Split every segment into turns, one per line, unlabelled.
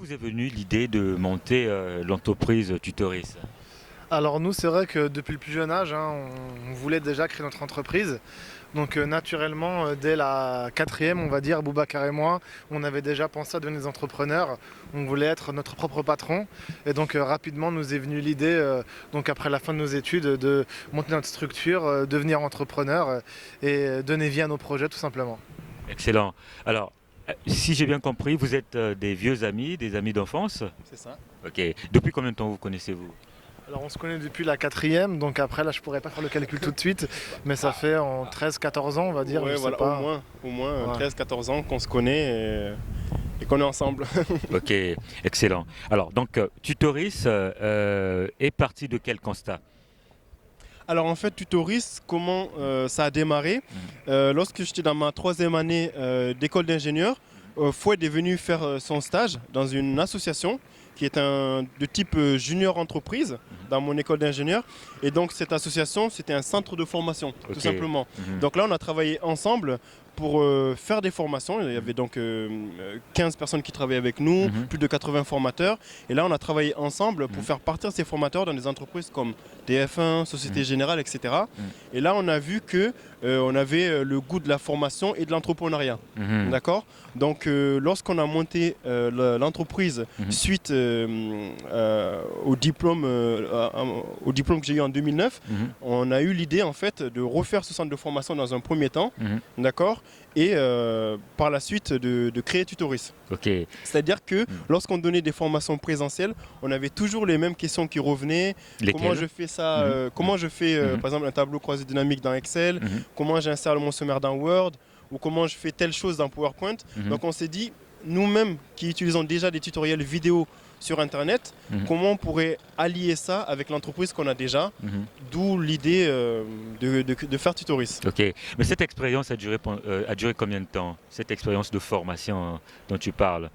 vous est venue l'idée de monter l'entreprise Tutoris?
Alors nous, c'est vrai que depuis le plus jeune âge, on voulait déjà créer notre entreprise. Donc naturellement, dès la quatrième, on va dire, Boubacar et moi, on avait déjà pensé à devenir des entrepreneurs. On voulait être notre propre patron. Et donc rapidement, nous est venue l'idée, donc après la fin de nos études, de monter notre structure, devenir entrepreneur et donner vie à nos projets tout simplement.
Excellent. Alors, si j'ai bien compris, vous êtes des vieux amis, des amis d'enfance?
C'est ça.
Ok. Depuis combien de temps vous connaissez-vous?
Alors on se connaît depuis la quatrième, donc après là je pourrais pas faire le calcul tout de suite, mais ça fait en 13-14 ans on va dire,
Ouais,
je sais
voilà,
pas.
au moins
Ouais.
13-14 ans qu'on se connaît et qu'on est ensemble.
Ok, excellent. Alors, donc, Tutoris est parti de quel constat?
Alors en fait, Tutoris, comment ça a démarré? Lorsque j'étais dans ma troisième année d'école d'ingénieur, Fouad est venu faire son stage dans une association qui est de type junior entreprise dans mon école d'ingénieur. Et donc cette association, c'était un centre de formation, tout
Ok.
simplement.
Mhm.
Donc là, on a travaillé ensemble pour faire des formations. Il y avait donc 15 personnes qui travaillaient avec nous,
Mhm.
plus de 80 formateurs. Et là, on a travaillé ensemble pour faire partir ces formateurs dans des entreprises comme DF1, Société Générale, etc. Et là, on a vu que on avait le goût de la formation et de l'entrepreneuriat.
Mhm.
D'accord. Donc, lorsqu'on a monté l'entreprise
Mhm.
suite au diplôme que j'ai eu en 2009,
Mhm.
on a eu l'idée en fait de refaire ce centre de formation dans un premier temps,
Mhm.
d'accord, et par la suite de créer Tutoris.
Ok.
C'est-à-dire que lorsqu'on donnait des formations présentielles, on avait toujours les mêmes questions qui revenaient. Comment
Lesquels?
je fais ça
Mhm.
comment je fais
Mhm.
par exemple un tableau croisé dynamique dans Excel,
Mhm.
comment j'installe mon sommaire dans Word, ou comment je fais telle chose dans PowerPoint.
Mhm.
Donc on s'est dit, nous-mêmes qui utilisons déjà des tutoriels vidéo sur Internet,
Mhm.
comment on pourrait allier ça avec l'entreprise qu'on a déjà,
Mhm.
d'où l'idée de faire Tutoris.
Ok. Mais cette expérience a duré combien de temps? Cette expérience de formation dont tu parles?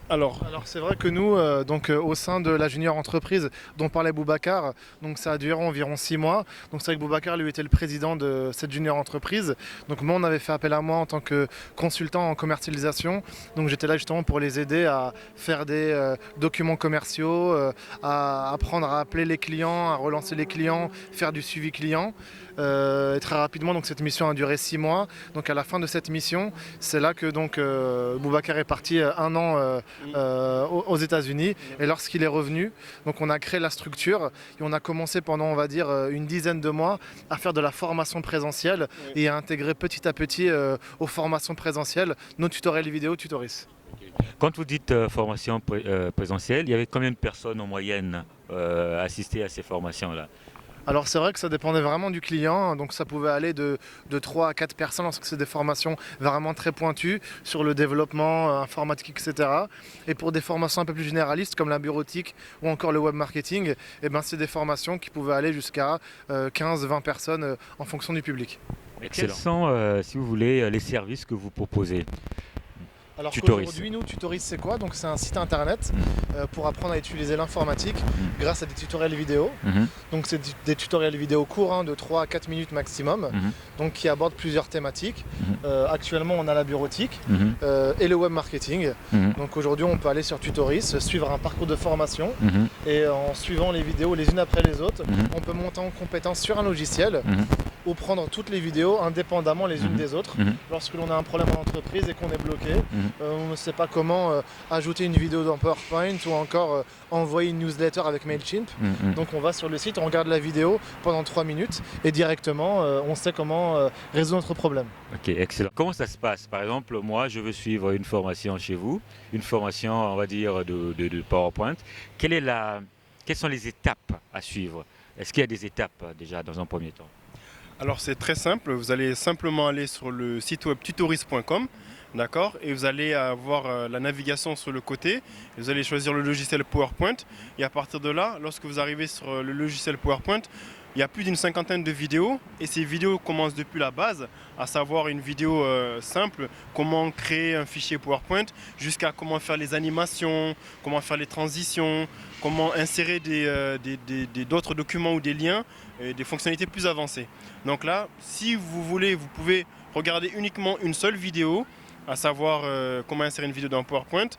Alors c'est vrai que nous, au sein de la junior entreprise dont parlait Boubacar, donc ça a duré environ 6 mois. Donc c'est vrai que Boubacar lui était le président de cette junior entreprise. Donc moi on avait fait appel à moi en tant que consultant en commercialisation. Donc j'étais là justement pour les aider à faire des documents commerciaux, à apprendre à appeler les clients, à relancer les clients, faire du suivi client. Et très rapidement donc cette mission a duré 6 mois. Donc à la fin de cette mission, c'est là que Boubacar est parti un an aux États-Unis. Et lorsqu'il est revenu, donc on a créé la structure et on a commencé pendant, on va dire, une dizaine de mois à faire de la formation présentielle et à intégrer petit à petit aux formations présentielles nos tutoriels vidéo Tutoris.
Quand vous dites formation présentielle, il y avait combien de personnes en moyenne assister à ces formations-là?
Alors c'est vrai que ça dépendait vraiment du client, donc ça pouvait aller de 3 à 4 personnes lorsque c'est des formations vraiment très pointues sur le développement informatique, etc. Et pour des formations un peu plus généralistes comme la bureautique ou encore le web marketing, eh ben, c'est des formations qui pouvaient aller jusqu'à 15-20 personnes en fonction du public.
Et quels sont, si vous voulez, les services que vous proposez?
Alors
Tutoris.
qu'aujourd'hui, nous, Tutoris, c'est quoi? Donc c'est un site internet pour apprendre à utiliser l'informatique grâce à des tutoriels vidéo.
Mhm.
Donc c'est des tutoriels vidéo courts, de 3 à 4 minutes maximum,
Mhm.
donc qui abordent plusieurs thématiques.
Mhm.
Actuellement, on a la bureautique
Mhm.
et le web marketing.
Mhm.
Donc aujourd'hui, on peut aller sur Tutoris, suivre un parcours de formation
Mhm.
et en suivant les vidéos les unes après les autres,
Mhm.
on peut monter en compétence sur un logiciel
Mhm.
ou prendre toutes les vidéos indépendamment les unes
Mhm.
des autres.
Mhm.
Lorsque l'on a un problème en entreprise et qu'on est bloqué,
Mhm.
on ne sait pas comment ajouter une vidéo dans PowerPoint ou encore envoyer une newsletter avec Mailchimp.
Mhm.
Donc on va sur le site, on regarde la vidéo pendant 3 minutes et directement on sait comment résoudre notre problème.
Ok, excellent. Comment ça se passe? Par exemple, moi, je veux suivre une formation chez vous, une formation, on va dire, de PowerPoint. Quelles sont les étapes à suivre? Est-ce qu'il y a des étapes déjà dans un premier temps?
Alors c'est très simple, vous allez simplement aller sur le site web tutoris.com, d'accord, et vous allez avoir la navigation sur le côté, et vous allez choisir le logiciel PowerPoint, et à partir de là, lorsque vous arrivez sur le logiciel PowerPoint, il y a plus d'une cinquantaine de vidéos, et ces vidéos commencent depuis la base, à savoir une vidéo simple, comment créer un fichier PowerPoint, jusqu'à comment faire les animations, comment faire les transitions, comment insérer d'autres documents ou des liens, et des fonctionnalités plus avancées. Donc là, si vous voulez, vous pouvez regarder uniquement une seule vidéo, à savoir comment insérer une vidéo dans PowerPoint,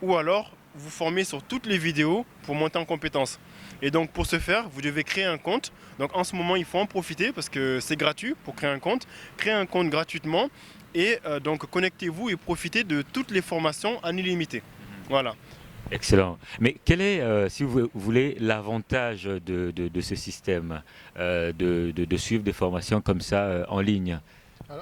ou alors vous former sur toutes les vidéos pour monter en compétences. Et donc pour ce faire, vous devez créer un compte. Donc en ce moment, il faut en profiter parce que c'est gratuit pour créer un compte. Créez un compte gratuitement et donc connectez-vous et profitez de toutes les formations en illimité. Voilà.
Excellent. Mais quel est, si vous voulez, l'avantage de ce système de suivre des formations comme ça en ligne?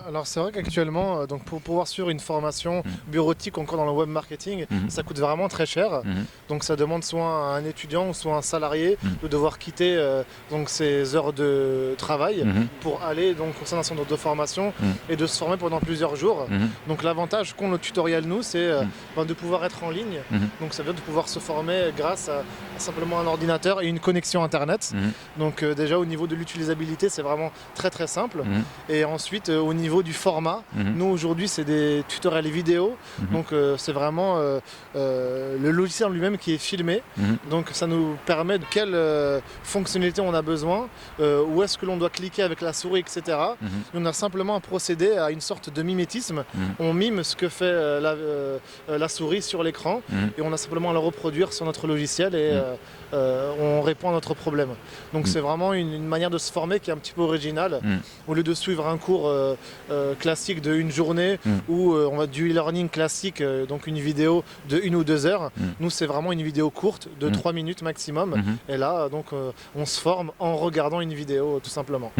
Alors c'est vrai qu'actuellement, donc pour pouvoir suivre une formation bureautique encore dans le web marketing, ça coûte vraiment très cher. Donc ça demande soit à un étudiant ou soit un salarié de devoir quitter donc ses heures de travail pour aller donc au sein d'un centre de formation et de se former pendant plusieurs jours. Donc l'avantage qu'ont nos tutoriels nous, c'est de pouvoir être en ligne. Donc ça veut dire de pouvoir se former grâce à simplement un ordinateur et une connexion internet. Donc déjà au niveau de l'utilisabilité, c'est vraiment très très simple. Et ensuite au niveau du format, nous aujourd'hui c'est des tutoriels vidéo, donc c'est vraiment le logiciel lui-même qui est filmé, donc ça nous permet de quelle fonctionnalité on a besoin, où est-ce que l'on doit cliquer avec la souris, etc. On a simplement à procéder à une sorte de mimétisme, on mime ce que fait la souris sur l'écran et on a simplement à le reproduire sur notre logiciel et on répond à notre problème. Donc c'est vraiment une manière de se former qui est un petit peu originale. Au lieu de suivre un cours classique de une journée ou on va du e-learning classique, donc une vidéo de 1 ou 2 heures, nous c'est vraiment une vidéo courte de 3 minutes maximum. Et là donc on se forme en regardant une vidéo tout simplement.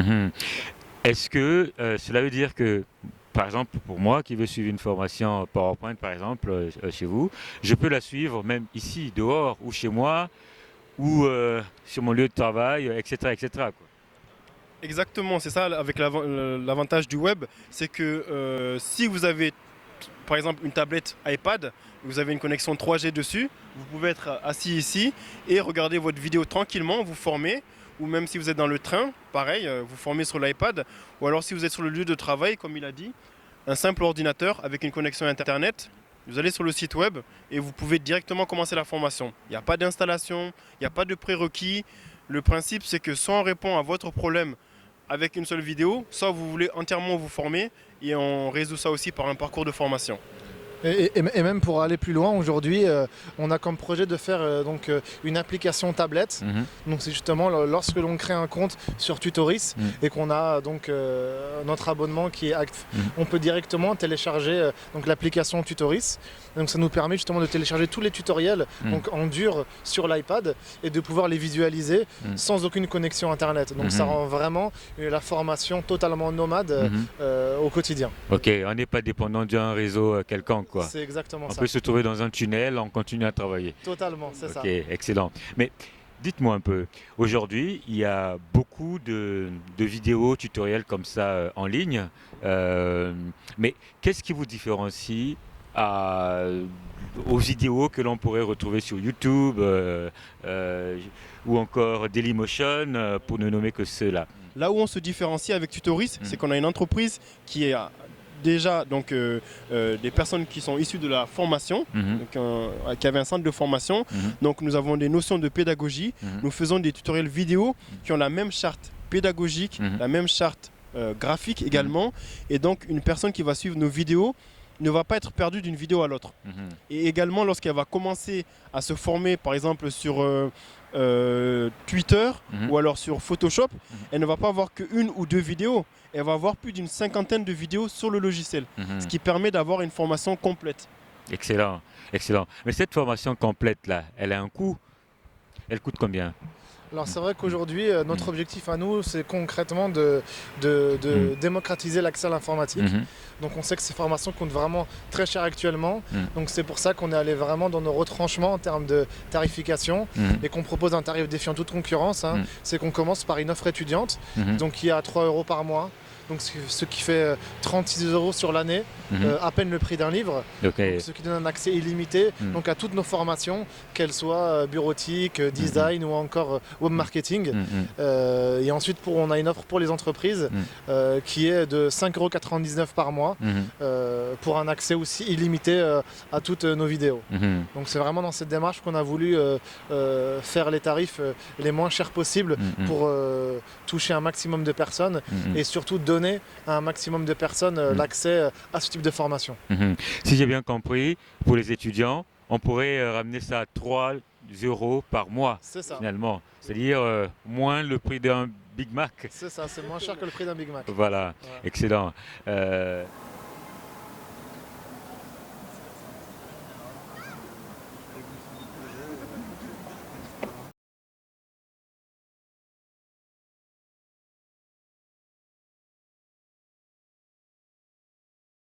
Est-ce que cela veut dire que, par exemple, pour moi qui veux suivre une formation PowerPoint, par exemple, chez vous, je peux la suivre même ici, dehors, ou chez moi, ou sur mon lieu de travail, etc., etc., quoi.
Exactement, c'est ça avec l'avantage du web, c'est que si vous avez par exemple une tablette iPad, vous avez une connexion 3G dessus, vous pouvez être assis ici et regarder votre vidéo tranquillement, vous former, ou même si vous êtes dans le train, pareil, vous formez sur l'iPad, ou alors si vous êtes sur le lieu de travail, comme il a dit, un simple ordinateur avec une connexion Internet, vous allez sur le site web et vous pouvez directement commencer la formation. Il n'y a pas d'installation, il n'y a pas de prérequis. Le principe, c'est que soit on répond à votre problème avec une seule vidéo, soit vous voulez entièrement vous former et on résout ça aussi par un parcours de formation.
Et même pour aller plus loin, aujourd'hui, on a comme projet de faire donc, une application tablette. Donc c'est justement lorsque l'on crée un compte sur Tutoris et qu'on a donc notre abonnement qui est actif, on peut directement télécharger donc l'application Tutoris. Donc ça nous permet justement de télécharger tous les tutoriels donc en dur sur l'iPad et de pouvoir les visualiser sans aucune connexion internet. Donc ça rend vraiment la formation totalement nomade au quotidien.
Ok, on n'est pas dépendant d'un réseau quelconque, quoi.
C'est exactement ça.
On peut se trouver dans un tunnel, on continue à travailler.
Totalement, c'est ça.
Ok, excellent. Mais dites-moi un peu, aujourd'hui, il y a beaucoup de vidéos tutoriels comme ça en ligne, mais qu'est-ce qui vous différencie aux vidéos que l'on pourrait retrouver sur YouTube ou encore Dailymotion, pour ne nommer que ceux-là?
Là où on se différencie avec Tutoris, c'est qu'on a une entreprise qui est déjà donc, des personnes qui sont issues de la formation, donc, qui avaient un centre de formation. Donc nous avons des notions de pédagogie. Nous faisons des tutoriels vidéo qui ont la même charte pédagogique, la même charte graphique également. Et donc une personne qui va suivre nos vidéos ne va pas être perdue d'une vidéo à l'autre. Et également lorsqu'elle va commencer à se former par exemple sur Twitter ou alors sur Photoshop, elle ne va pas avoir qu'une ou deux vidéos, elle va avoir plus d'une cinquantaine de vidéos sur le logiciel, ce qui permet d'avoir une formation complète.
Excellent, excellent. Mais cette formation complète là, elle a un coût? Elle coûte combien?
Alors c'est vrai qu'aujourd'hui, notre objectif à nous, c'est concrètement de démocratiser l'accès à l'informatique. Donc on sait que ces formations coûtent vraiment très cher actuellement. Donc c'est pour ça qu'on est allé vraiment dans nos retranchements en termes de tarification et qu'on propose un tarif défiant toute concurrence. C'est qu'on commence par une offre étudiante, donc qui est à 3 € par mois. Donc ce qui fait 36 € sur l'année, à peine le prix d'un livre, donc, ce qui donne un accès illimité donc à toutes nos formations, qu'elles soient bureautiques, design ou encore web marketing. Et ensuite on a une offre pour les entreprises qui est de 5,99 € par mois pour un accès aussi illimité à toutes nos vidéos. Donc c'est vraiment dans cette démarche qu'on a voulu faire les tarifs les moins chers possibles pour toucher un maximum de personnes et surtout donner à un maximum de personnes l'accès à ce type de formation.
Si j'ai bien compris, pour les étudiants, on pourrait ramener ça à 3 euros par mois,
C'est ça.
finalement. C'est-à-dire moins le prix d'un Big Mac.
C'est ça, c'est moins cher que le prix d'un Big Mac.
Voilà,
Ouais.
excellent.